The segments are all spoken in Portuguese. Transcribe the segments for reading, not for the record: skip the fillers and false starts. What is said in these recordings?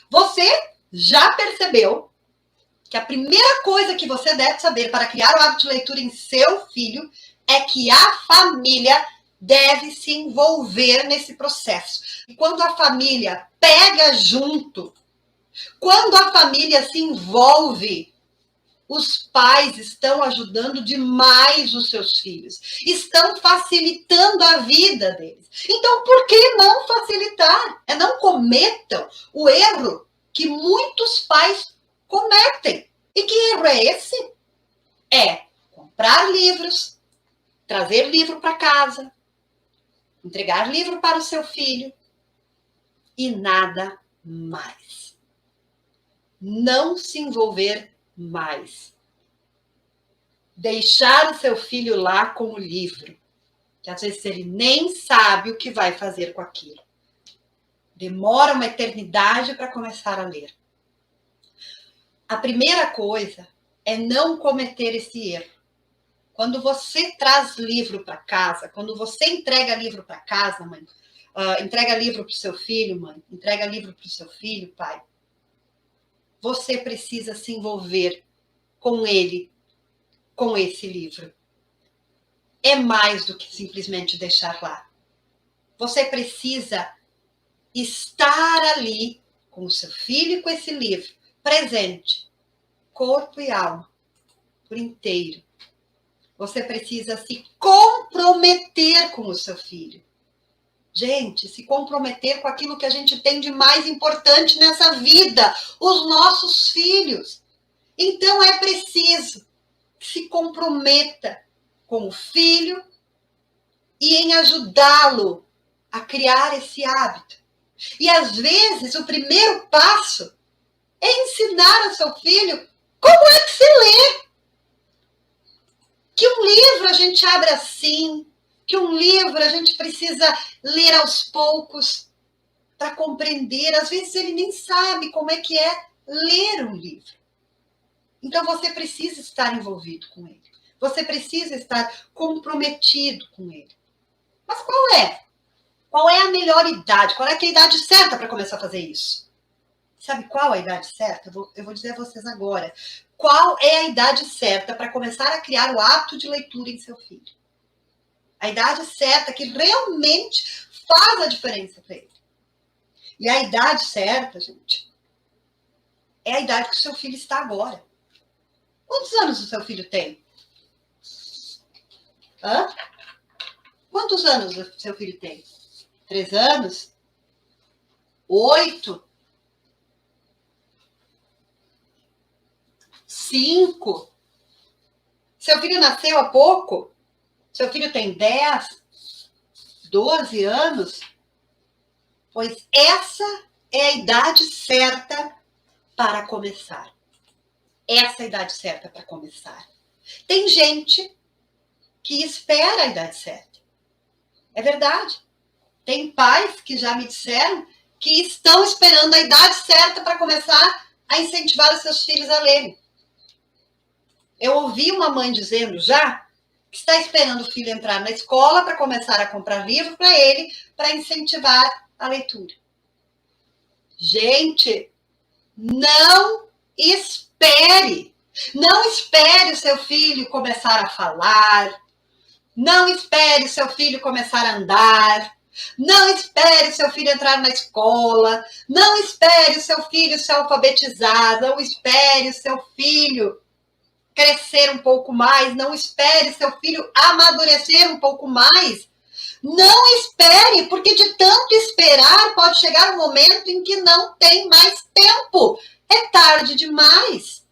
Você já percebeu que a primeira coisa que você deve saber para criar o hábito de leitura em seu filho é que a família deve se envolver nesse processo. E quando a família pega junto, quando a família se envolve, os pais estão ajudando demais os seus filhos, estão facilitando a vida deles. Então, por que não facilitar? Não cometam o erro que muitos pais cometem. E que erro é esse? É comprar livros, trazer livro para casa, entregar livro para o seu filho e nada mais. Não se envolver mais. Deixar o seu filho lá com o livro, que às vezes ele nem sabe o que vai fazer com aquilo. Demora uma eternidade para começar a ler. A primeira coisa é não cometer esse erro. Quando você traz livro para casa, quando você entrega livro para casa, mãe, entrega livro para o seu filho, mãe, entrega livro para o seu filho, pai, você precisa se envolver com ele, com esse livro. É mais do que simplesmente deixar lá. Você precisa estar ali com o seu filho e com esse livro, presente, corpo e alma, por inteiro. Você precisa se comprometer com o seu filho. Gente, se comprometer com aquilo que a gente tem de mais importante nessa vida, os nossos filhos. Então é preciso que se comprometa com o filho e em ajudá-lo a criar esse hábito. E às vezes o primeiro passo é ensinar ao seu filho como é que se lê. Que um livro a gente abre assim, que um livro a gente precisa ler aos poucos para compreender. Às vezes ele nem sabe como é que é ler um livro. Então você precisa estar envolvido com ele. Você precisa estar comprometido com ele. Mas qual é? Qual é a melhor idade? Qual é a idade certa para começar a fazer isso? Sabe qual é a idade certa? Eu vou dizer a vocês agora. Qual é a idade certa para começar a criar o hábito de leitura em seu filho? A idade certa que realmente faz a diferença para ele. E a idade certa, gente, é a idade que o seu filho está agora. Quantos anos o seu filho tem? Hã? Quantos anos o seu filho tem? 3 anos? 8? 5? Seu filho nasceu há pouco? Seu filho tem 10? 12 anos? Pois essa é a idade certa para começar. Essa é a idade certa para começar. Tem gente que espera a idade certa. É verdade. Tem pais que já me disseram que estão esperando a idade certa para começar a incentivar os seus filhos a lerem. Eu ouvi uma mãe dizendo já que está esperando o filho entrar na escola para começar a comprar livro para ele, para incentivar a leitura. Gente, não espere. Não espere o seu filho começar a falar. Não espere o seu filho começar a andar. Não espere o seu filho entrar na escola. Não espere o seu filho se alfabetizar. Não espere o seu filho crescer um pouco mais. Não espere seu filho amadurecer um pouco mais. Não espere, porque de tanto esperar pode chegar um momento em que não tem mais tempo. É tarde demais.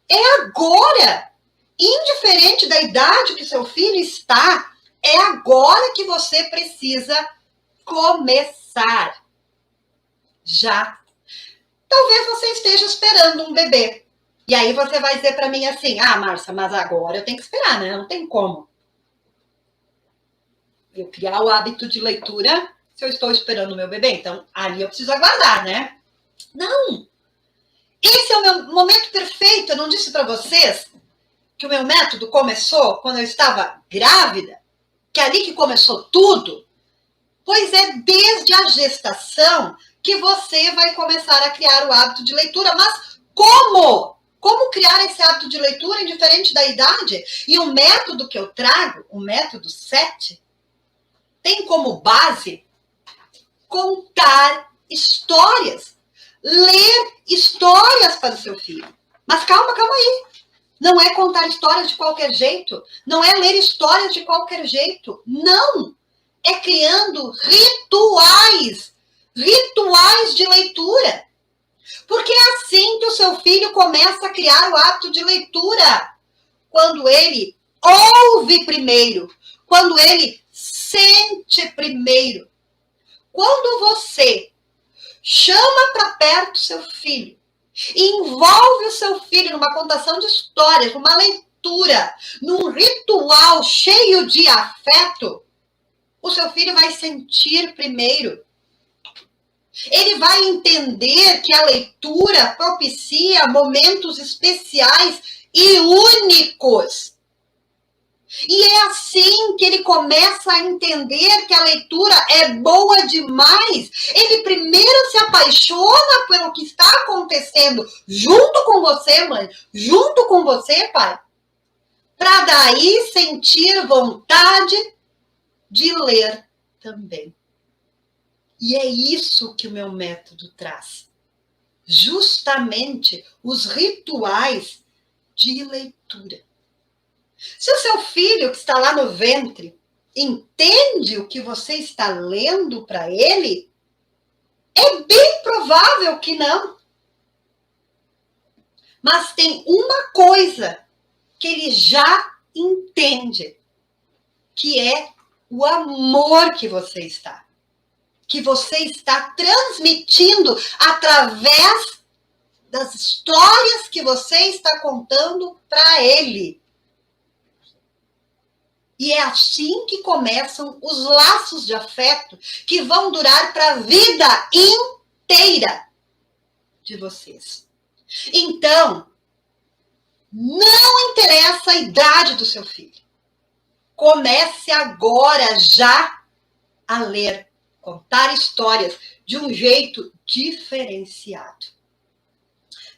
É agora. Indiferente da idade que seu filho está, é agora que você precisa começar. Já. Talvez você esteja esperando um bebê. E aí você vai dizer para mim assim, Márcia, mas agora eu tenho que esperar, né? Não tem como eu criar o hábito de leitura se eu estou esperando o meu bebê. Então, ali eu preciso aguardar, né? Não! Esse é o meu momento perfeito. Eu não disse para vocês que o meu método começou quando eu estava grávida? Que é ali que começou tudo? Pois é desde a gestação que você vai começar a criar o hábito de leitura. Mas como? Como criar esse hábito de leitura indiferente da idade? E o método que eu trago, o método 7, tem como base contar histórias. Ler histórias para o seu filho. Mas calma aí. Não é contar histórias de qualquer jeito. Não é ler histórias de qualquer jeito. Não! É criando rituais. Rituais de leitura. Porque é assim que o seu filho começa a criar o hábito de leitura. Quando ele ouve primeiro. Quando ele sente primeiro. Quando você chama para perto seu filho, envolve o seu filho numa contação de histórias, numa leitura, num ritual cheio de afeto, o seu filho vai sentir primeiro. Ele vai entender que a leitura propicia momentos especiais e únicos. E é assim que ele começa a entender que a leitura é boa demais. Ele primeiro se apaixona pelo que está acontecendo junto com você, mãe, junto com você, pai, para daí sentir vontade de ler também. E é isso que o meu método traz. Justamente os rituais de leitura. Se o seu filho que está lá no ventre entende o que você está lendo para ele, é bem provável que não. Mas tem uma coisa que ele já entende, que é o amor que você está transmitindo através das histórias que você está contando para ele. E é assim que começam os laços de afeto que vão durar para a vida inteira de vocês. Então, não interessa a idade do seu filho. Comece agora já a ler, contar histórias de um jeito diferenciado.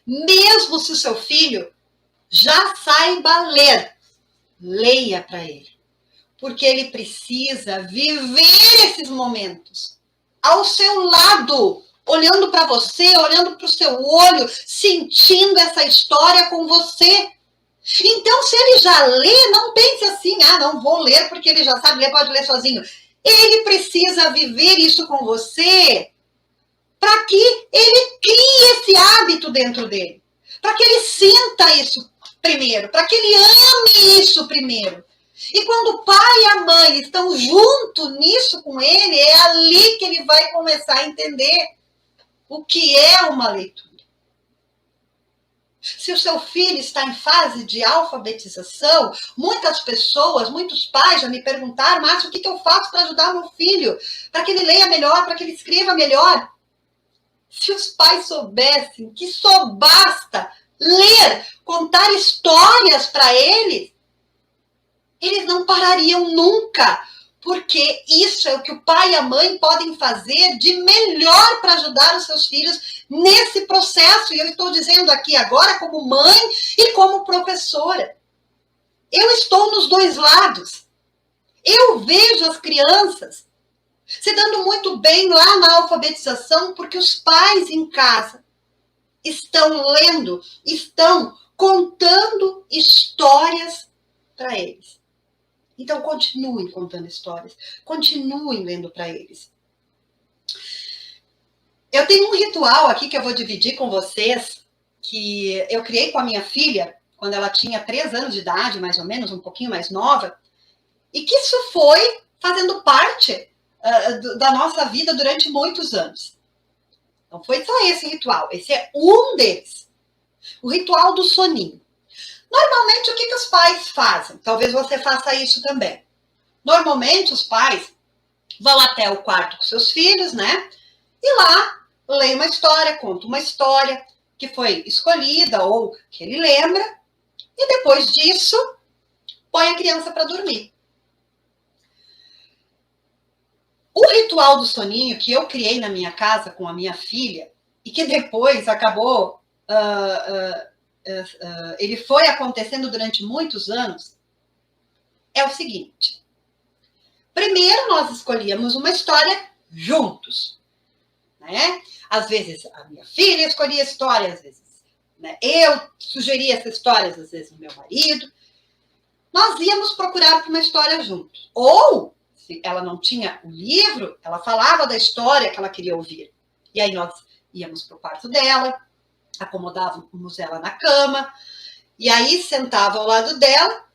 Mesmo se o seu filho já saiba ler, leia para ele. Porque ele precisa viver esses momentos ao seu lado, olhando para você, olhando para o seu olho, sentindo essa história com você. Então, se ele já lê, não pense assim, não vou ler porque ele já sabe ler, pode ler sozinho. Ele precisa viver isso com você para que ele crie esse hábito dentro dele, para que ele sinta isso primeiro, para que ele ame isso primeiro. E quando o pai e a mãe estão junto nisso com ele, é ali que ele vai começar a entender o que é uma leitura. Se o seu filho está em fase de alfabetização, muitas pessoas, muitos pais já me perguntaram, Márcio, o que eu faço para ajudar meu filho? Para que ele leia melhor, para que ele escreva melhor? Se os pais soubessem que só basta ler, contar histórias para eles, eles não parariam nunca, porque isso é o que o pai e a mãe podem fazer de melhor para ajudar os seus filhos nesse processo. E eu estou dizendo aqui agora como mãe e como professora. Eu estou nos dois lados. Eu vejo as crianças se dando muito bem lá na alfabetização, porque os pais em casa estão lendo, estão contando histórias para eles. Então, continuem contando histórias. Continuem lendo para eles. Eu tenho um ritual aqui que eu vou dividir com vocês, que eu criei com a minha filha, quando ela tinha 3 anos de idade, mais ou menos, um pouquinho mais nova, e que isso foi fazendo parte da nossa vida durante muitos anos. Não foi só esse ritual, esse é um deles. O ritual do soninho. Normalmente, o que os pais fazem? Talvez você faça isso também. Normalmente, os pais vão até o quarto com seus filhos, né? E lá, leem uma história, conta uma história que foi escolhida ou que ele lembra. E depois disso, põe a criança para dormir. O ritual do soninho que eu criei na minha casa com a minha filha e que depois acabou, ele foi acontecendo durante muitos anos, é o seguinte. Primeiro, nós escolhíamos uma história juntos, né? Às vezes a minha filha escolhia a história, às vezes, né, eu sugeria essa história, às vezes o meu marido. Nós íamos procurar uma história juntos. Ou, se ela não tinha o livro, ela falava da história que ela queria ouvir. E aí nós íamos para o quarto dela, acomodávamos ela na cama, e aí sentava ao lado dela,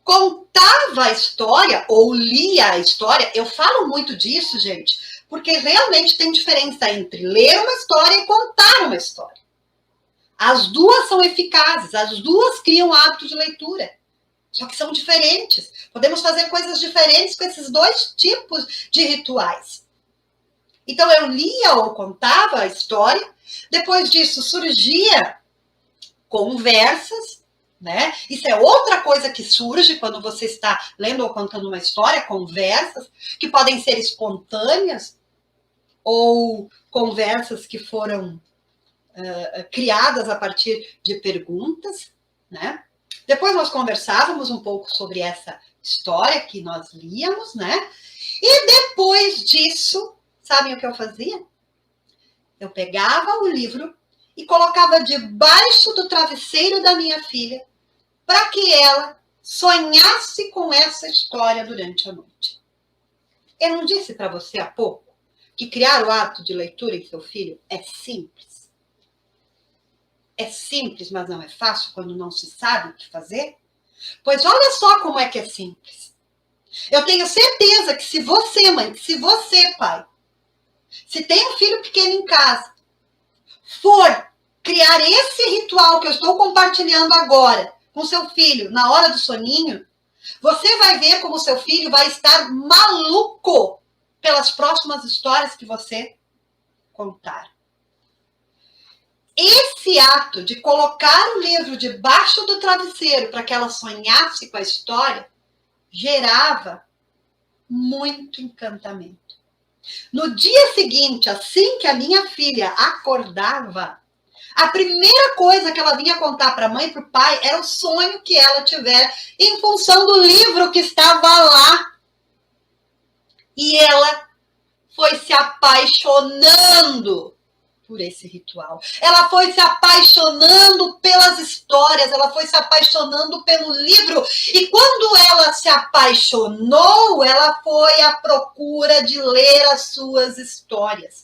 contava a história ou lia a história. Eu falo muito disso, gente, porque realmente tem diferença entre ler uma história e contar uma história. As duas são eficazes, as duas criam hábito de leitura, só que são diferentes. Podemos fazer coisas diferentes com esses dois tipos de rituais. Então eu lia ou contava a história, depois disso surgia conversas, né? Isso é outra coisa que surge quando você está lendo ou contando uma história, conversas que podem ser espontâneas ou conversas que foram criadas a partir de perguntas, né? Depois nós conversávamos um pouco sobre essa história que nós líamos, né? E depois disso, sabem o que eu fazia? Eu pegava o livro e colocava debaixo do travesseiro da minha filha para que ela sonhasse com essa história durante a noite. Eu não disse para você há pouco que criar o hábito de leitura em seu filho é simples? É simples, mas não é fácil quando não se sabe o que fazer? Pois olha só como é que é simples. Eu tenho certeza que se você, mãe, que se você, pai, se tem um filho pequeno em casa, for criar esse ritual que eu estou compartilhando agora com seu filho na hora do soninho, você vai ver como seu filho vai estar maluco pelas próximas histórias que você contar. Esse ato de colocar o livro debaixo do travesseiro para que ela sonhasse com a história gerava muito encantamento. No dia seguinte, assim que a minha filha acordava, a primeira coisa que ela vinha contar para a mãe e para o pai era o sonho que ela tivera em função do livro que estava lá. E ela foi se apaixonando por esse ritual. Ela foi se apaixonando pelas histórias, ela foi se apaixonando pelo livro. E quando ela se apaixonou, ela foi à procura de ler as suas histórias.